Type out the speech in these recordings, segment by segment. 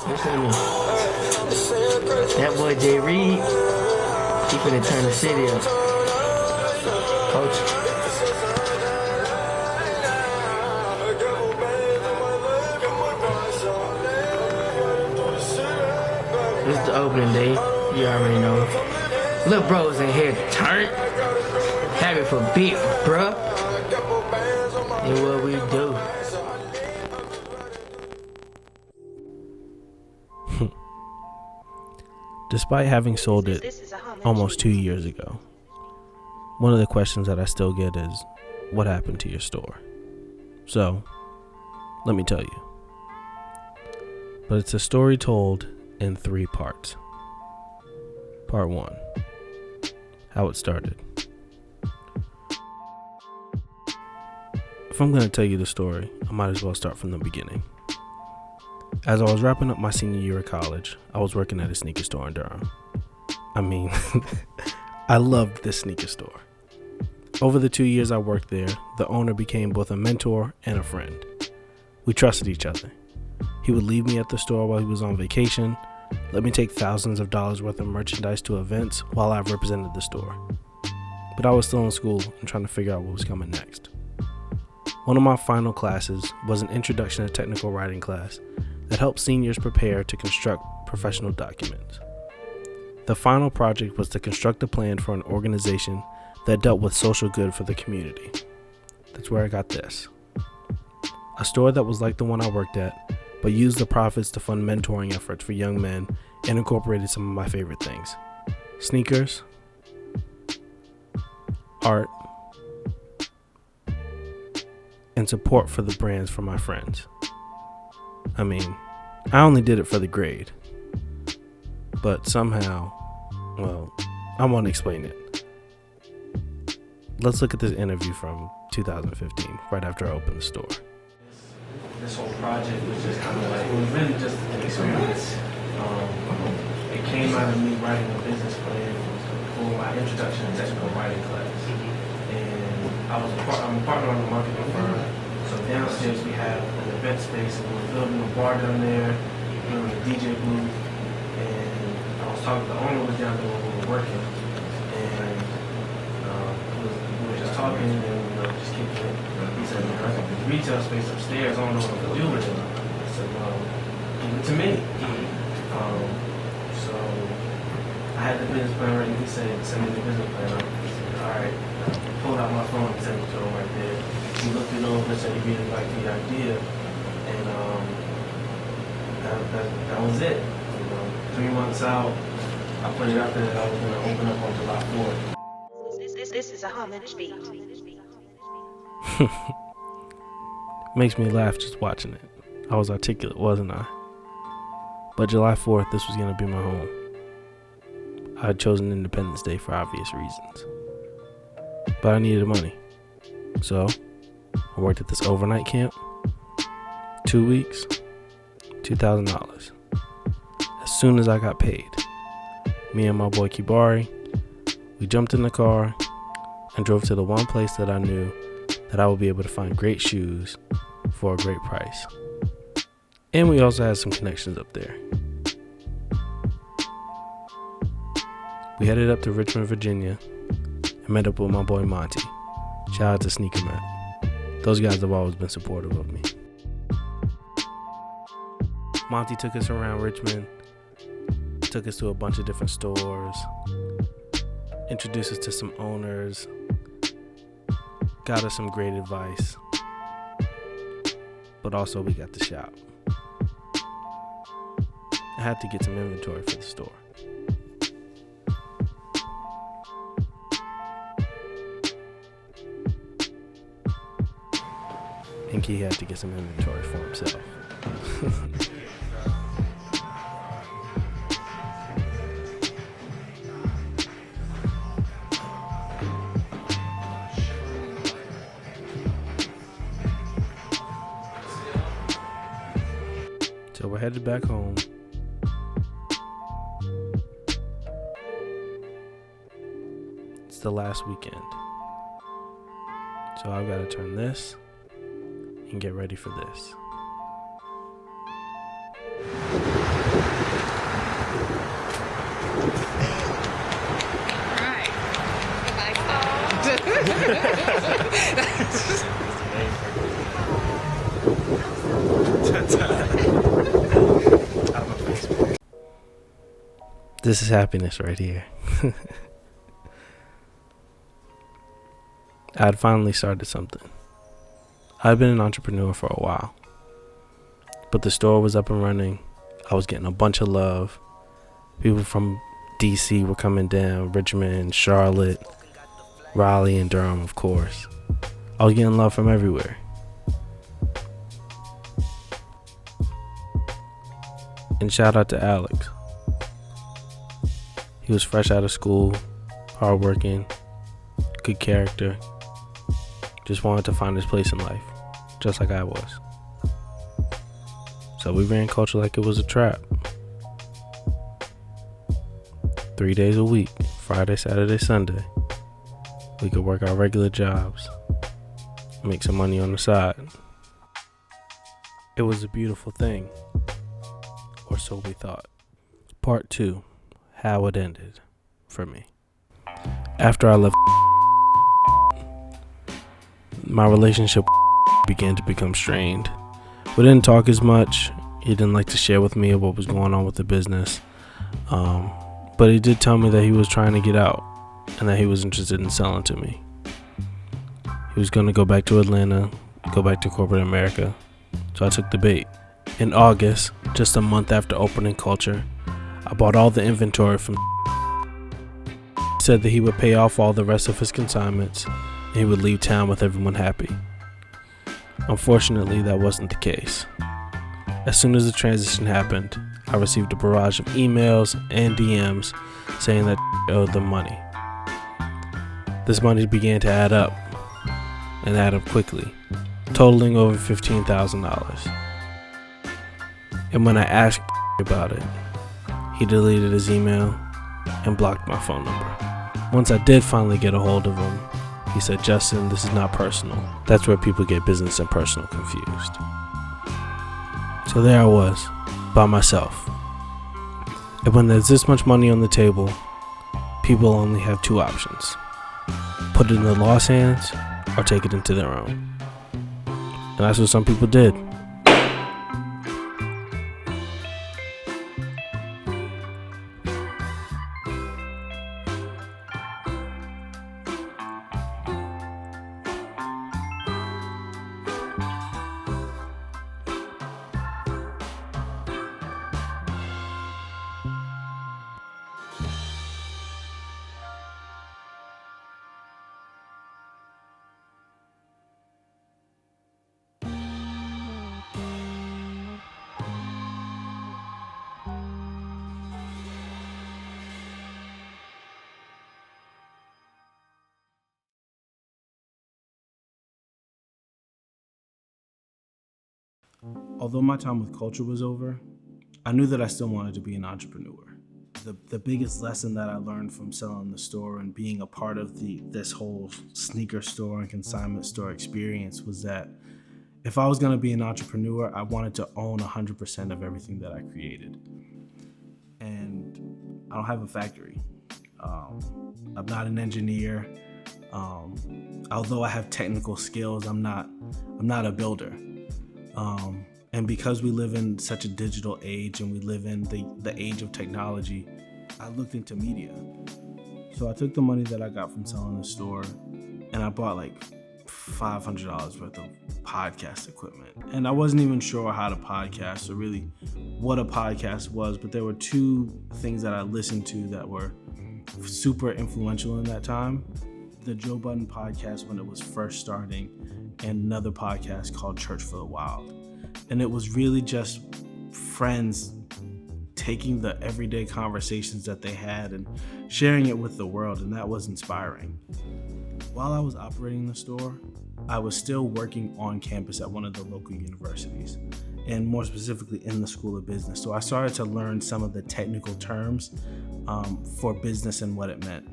Listen to me. That boy Jay Reed, he finna turn the city up. Culture. This is the opening day. You already know. Lil' bro's in here turn. Happy for big, bruh. And what we do. Despite having sold it almost 2 years ago, one of the questions that I still get is, what happened to your store? So, let me tell you. But it's a story told in 3 parts. Part 1, how it started. If I'm going to tell you the story, I might as well start from the beginning. As I was wrapping up my senior year of college, I was working at a sneaker store in Durham. I mean, I loved this sneaker store. Over the 2 years I worked there, the owner became both a mentor and a friend. We trusted each other. He would leave me at the store while he was on vacation, let me take thousands of dollars worth of merchandise to events while I represented the store. But I was still in school and trying to figure out what was coming next. One of my final classes was an introduction to technical writing class that helped seniors prepare to construct professional documents. The final project was to construct a plan for an organization that dealt with social good for the community. That's where I got this. A store that was like the one I worked at, but used the profits to fund mentoring efforts for young men and incorporated some of my favorite things. Sneakers, art, and support for the brands for my friends. I mean, I only did it for the grade. But somehow, well, I won't explain it. Let's look at this interview from 2015, right after I opened the store. This whole project was just kind of like, it was really just an experience. It came out of me writing a business plan for my introduction to technical writing class. And I'm a partner on the marketing firm. So downstairs we have an event space, and we were building a bar down there, building a DJ booth. And I was talking, the owner was down there when we were working. And we were just talking and just kicking it. He said, I got this retail space upstairs, I don't know what to do with it. I said, well, give it to me. So I had the business plan ready. He said, send me the business plan. I said, all right. Pulled out my phone and sent it to him right there. He looked it over and said he really liked the idea. And that was it. 3 months out, I put it out there that I was going to open up on July 4th. This is a homage beat. Makes me laugh just watching it. I was articulate, wasn't I? But July 4th, this was going to be my home. I had chosen Independence Day for obvious reasons. But I needed money. So, I worked at this overnight camp. 2 weeks, $2,000. As soon as I got paid, me and my boy Kibari, we jumped in the car and drove to the one place that I knew that I would be able to find great shoes for a great price. And we also had some connections up there. We headed up to Richmond, Virginia, and met up with my boy Monty. Shout out to Sneaker Matt. Those guys have always been supportive of me. Monty took us around Richmond, took us to a bunch of different stores, introduced us to some owners, got us some great advice, but also we got to shop. I had to get some inventory for the store. And he had to get some inventory for himself. So we're headed back home. It's the last weekend. So I've got to turn this and get ready for this. This is happiness right here. I had finally started something. I'd been an entrepreneur for a while, but the store was up and running. I was getting a bunch of love. People from DC were coming down, Richmond, Charlotte, Raleigh, and Durham, of course. I was getting love from everywhere. And shout out to Alex. He was fresh out of school, hardworking, good character. Just wanted to find his place in life, just like I was. So we ran Kulture like it was a trap. 3 days a week, Friday, Saturday, Sunday. We could work our regular jobs, make some money on the side. It was a beautiful thing, or so we thought. Part 2, how it ended for me. After I left, my relationship began to become strained. We didn't talk as much. He didn't like to share with me what was going on with the business. But he did tell me that he was trying to get out and that he was interested in selling to me. He was going to go back to Atlanta, go back to corporate America. So I took the bait. In August, just a month after opening Kulture, I bought all the inventory from. He said that he would pay off all the rest of his consignments and he would leave town with everyone happy. Unfortunately, that wasn't the case. As soon as the transition happened, I received a barrage of emails and DMs saying that I owed them money. This money began to add up, and add up quickly, totaling over $15,000. And when I asked about it, he deleted his email and blocked my phone number. Once I did finally get a hold of him, he said, "Justin, this is not personal." That's where people get business and personal confused. So there I was, by myself. And when there's this much money on the table, people only have two options. Put it in the law's hands or take it into their own. And that's what some people did. Although my time with Kulture was over, I knew that I still wanted to be an entrepreneur. The biggest lesson that I learned from selling the store and being a part of this whole sneaker store and consignment store experience was that if I was going to be an entrepreneur, I wanted to own 100% of everything that I created. And I don't have a factory. I'm not an engineer. Although I have technical skills, I'm not a builder. And because we live in such a digital age and we live in the age of technology, I looked into media. So I took the money that I got from selling the store and I bought like $500 worth of podcast equipment. And I wasn't even sure how to podcast or really what a podcast was, but there were two things that I listened to that were super influential in that time. The Joe Budden podcast when it was first starting, and another podcast called Church for the Wild. And it was really just friends taking the everyday conversations that they had and sharing it with the world, and that was inspiring. While I was operating the store, I was still working on campus at one of the local universities, and more specifically in the School of Business. So I started to learn some of the technical terms for business and what it meant.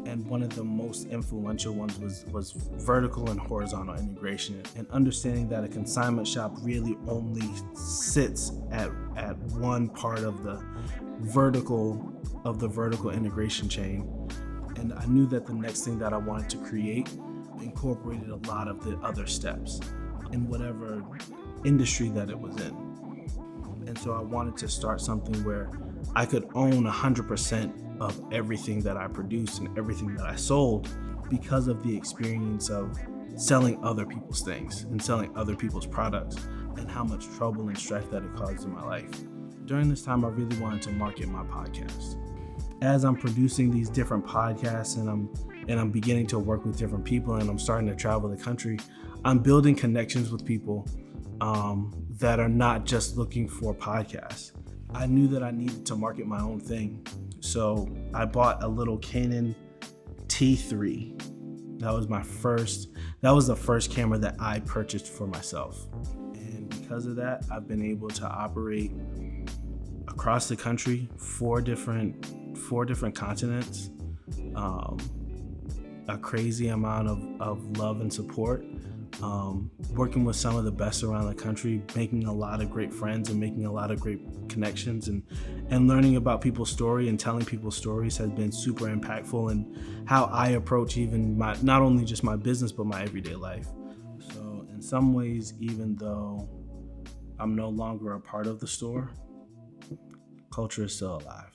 And one of the most influential ones was vertical and horizontal integration, and understanding that a consignment shop really only sits at one part of the vertical integration chain. And I knew that the next thing that I wanted to create incorporated a lot of the other steps in whatever industry that it was in. And so I wanted to start something where I could own 100% of everything that I produced and everything that I sold because of the experience of selling other people's things and selling other people's products and how much trouble and strife that it caused in my life. During this time, I really wanted to market my podcast. As I'm producing these different podcasts and I'm beginning to work with different people and I'm starting to travel the country, I'm building connections with people that are not just looking for podcasts. I knew that I needed to market my own thing. So I bought a little Canon T3. That was the first camera that I purchased for myself. And because of that, I've been able to operate across the country, four different continents, a crazy amount of love and support, working with some of the best around the country, making a lot of great friends and making a lot of great connections, and learning about people's story and telling people's stories has been super impactful in how I approach even not only just my business, but my everyday life. So in some ways, even though I'm no longer a part of the store, culture is still alive.